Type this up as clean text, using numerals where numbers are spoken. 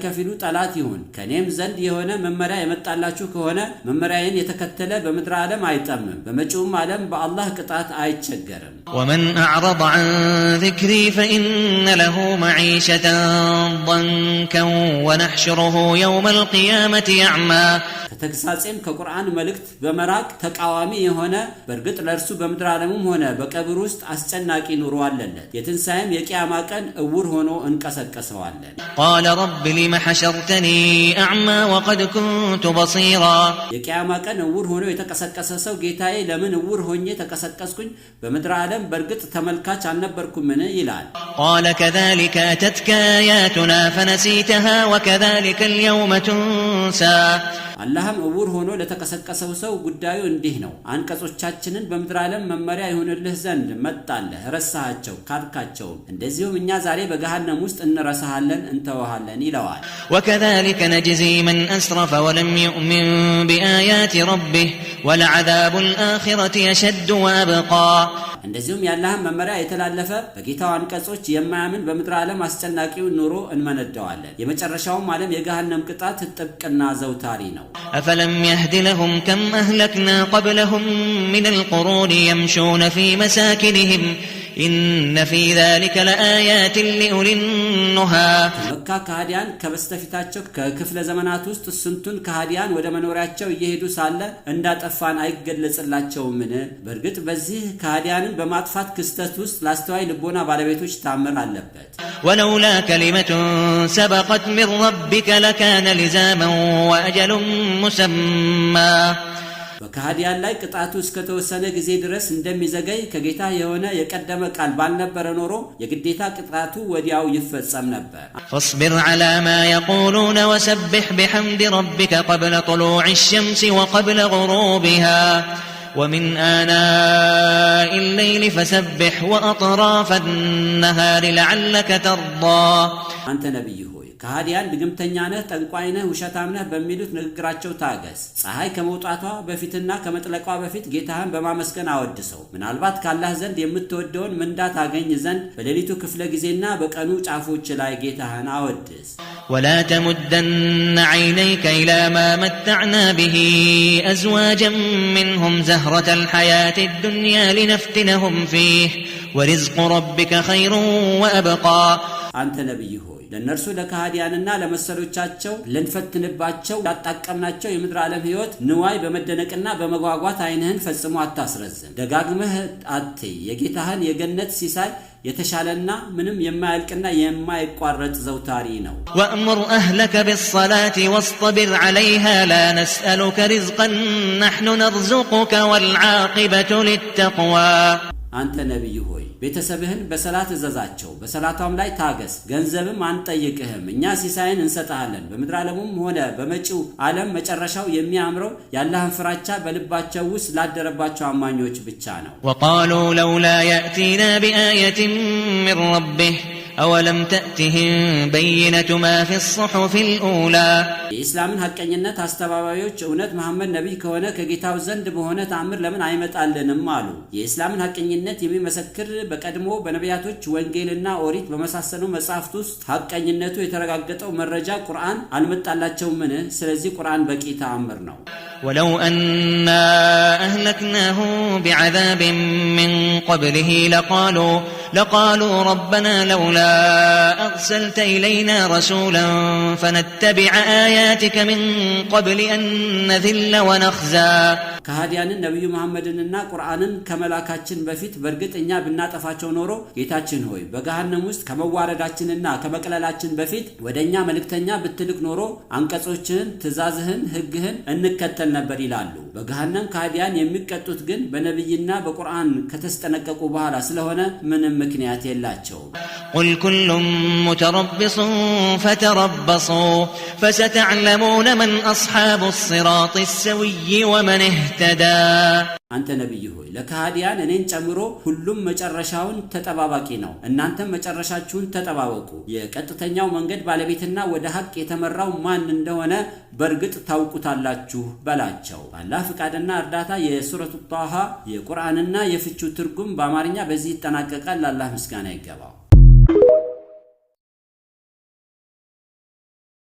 ከፊሉ ጠላት ይሁን ከኔም ዘንድ የሆነ መመሪያ የመጣላችሁ ከሆነ መመሪያዬን የተከተለ በምድር ዓለም አይጠምም በመጪውም ዓለም በአላህ ቅጣት አይቸገርም። ومن أعرض عن ذكري فإن له معيشة ضنكا ونحشره يوم القيامة أعمى ከተግሳጼም ከቁርአን መልእክት በመራቅ ተቃዋሚ የሆነ በርግጥ ለርሱ በምድር ዓለምም ሆነ በቀብር ውስጥ አስጨናቂ ኑሮ አለለት የትንሳኤም የቂያማ ቀን እውር ሆኖ እንቀሰቀሰዋለን። قال رب لم حشرتني أعمى وقد كنت بصيرا የቂያማ ቀን እውር ሆኖ የተቀሰቀሰ ሰው ጌታዬ ለምን እውር ሆኜ ተቀሰቀስኩኝ በምድር ዓለም በርግጥ ተመልካች አልነበርኩምን ይላል። قال كذلك أتتك آياتنا فنسيتها وكذلك اليوم تنسى አላህም እውር ሆኖ ለተቀሰቀሰው ሰው ጉዳዩ እንዲህ ነው አንቀጾቻችንን በምድር ዓለም መመሪያ ይሁንልህ ዘንድ መጣለህ ረሳሃቸው ካድካቸው እንደዚሁም እኛ ዛሬ በገሃነም ውስጥ እንረሳሃለን እንተዋሃለን ይለዋል። وكذلك نجزي من أسرف ولم يؤمن بآيات ربه ولعذاب الآخرة يشد وأبقى እንደዚሁም ያላህን መመሪያ የተላለፈ በጌታው አንቀጾች የማያምን በምድር ዓለም አስጨናቂው ኑሮ እንመነደዋለን የመጨረሻውም ዓለም የገሃነም ቅጣት ጥብቅና ዘውታሪ ነው። أفلم يهد لهم كم أهلكنا قبلهم من القرون يمشون في مساكنهم إن في ذلك لآيات لأولي النهى መካ ከሃዲያን ከበስተፊታቸው ከክፍለ ዘመናት ውስጥ ስንቱን ከሃዲያን ወደ መኖሪያቸው እየሄዱ ሳለ እንዳጠፋን አይገለጽላቸውምን? በርግጥ በዚህ ከሃዲያንን በማጥፋት ክስተት ውስጥ ላስተዋይ ልቦና ባለቤቶች ታምር አለበት። ولولا كلمة سبقت من ربك لكان لزاما وأجل مسمى በከሃዲያን ላይ ቅጣቱ እስከተወሰነ ጊዜ ድረስ እንደሚዘገይ ከጌታ የሆነ የቀደመ ቃል ባልነበረ ኖሮ የግዴታ ቅጣቱ ወዲያው ይፈጸም ነበር። فاصبر على ما يقولون وسبح بحمد ربك قبل طلوع الشمس وقبل غروبها ومن آناء الليل فسبح وأطراف النهار لعلك ترضى አንተ ነብይ ሆይ ከሃዲያን ድግምተኛ ነህ ጠንቋይ ነህ ውሸታም ነህ በሚሉት ንግግራቸው ታገስ ፀሐይ ከመውጣቷ በፊትና ከመጥለቋ በፊት ጌታህን በማመስገን አወድሰው ምናልባት ካላህ ዘንድ የምትወደውን ምንዳ ታገኝ ዘንድ በሌሊቱ ክፍለ ጊዜና በቀኑ ጫፎች ላይ ጌታህን አወድስ። ولا تمدن عينيك إلى ما متعنا به أزواجا منهم زهرة الحياة الدنيا لنفتنهم فيه ورزق ربك خير وأبقى አንተ ነብይ ሆይ ለነርሱ ለከሃዲያንና ለመሰሎቻቸው ለንፈትንባቸው ያጣቀምናቸው የምድር ዓለም ህይወት ንዋይ በመደነቅና በመጓጓት አይንህን ፈጽሞ አታስረዝም ደጋግመህ አትይ የጌታህን የገነት ሲሳይ የተሻለና ምንም የማያልቅና የማይቋረጥ ዘውታሪ ነው። وأمر أهلك بالصلاة واصطبر عليها لا نسألك رزقا نحن نرزقك والعاقبة للتقوى አንተ ነብይ ሆይ ቤተሰብህን በሰላት እዘዛቸው በሰላቷም ላይ ታገስ ገንዘብም አንጠይቅህም እኛ ሲሳይን እንሰጣለን በምድር ዓለሙም ሆነ በመጪው ዓለም መጨረሻው የሚያምረው ያላህን ፍራቻ በልባቸው ውስጥ ላደረባቸው አማኞች ብቻ ነው። وقالوا لولا يأتينا بآية من ربه أولم تأتهم بينة ما في الصحف الأولى የኢስላምን ሐቀኝነት አስተባባዮች እውነት መሐመድ ነብይ ከሆነ ከጌታው ዘንድ በሆነ ተአምር ለምን አይመጣልንም አሉ። የኢስላምን ሐቀኝነት የሚመሰክር በቀድሞ በነቢያቶች ወንጌልና ኦሪት በመሳሰሉ መጻሕፍት ውስጥ ሐቀኝነቱ የተረጋገጠው መረጃ ቁርአን አልመጣላቸውምን? ስለዚህ ቁርአን በቂ ተአምር ነው። ولو أننا أهلكناهم بعذاب من قبله لقالوا ربنا لولا أرسلت إلينا رسولا فنتبع آياتك من قبل أن نذل ونخزى ከሃዲያንን ነብዩ መሐመድንና ቁርአንን ከመላካችን በፊት በርግጥኛ ብናጠፋቸው ኖሮ ጌታችን ሆይ በገሃነም ውስጥ ከመዋረዳችንና ከመቅለላችን በፊት ወደኛ መልእክተኛ ብትልክ ኖሮ አንቀጾችህን ትእዛዝህን ህግህን እንከተል ነበር ይላሉ። በገሃነም ከሃዲያን የሚቀጡት ግን በነብይና በቁርአን ከተስጠነቀቁ በኋላ ስለሆነ ምንም ምክንያት የላቸውም። قل كل متربص فتربصوا فستعلمون من أصحاب الصراط السوي ومن اهتدى አንተ ነብይ ሆይ ለከሃዲያን እኔን ጨምሮ ሁሉም መጨረሻውን ተጠባባቂ ነው እናንተም መጨረሻችሁን ተጠባበቁ የቀጥተኛው መንገድ ባለቤትና ወደ ሐቅ የተመራው ማን እንደሆነ በርግጥ ታውቁታላችሁ በላቸው። አላህ ፍቃድና እርዳታ የሱረቱ ጣሃ የቁርአንና የፍቹ ትርጉም በአማርኛ በዚህ ይጠናቀቃል። ለአላህ ምስጋና ይገባው።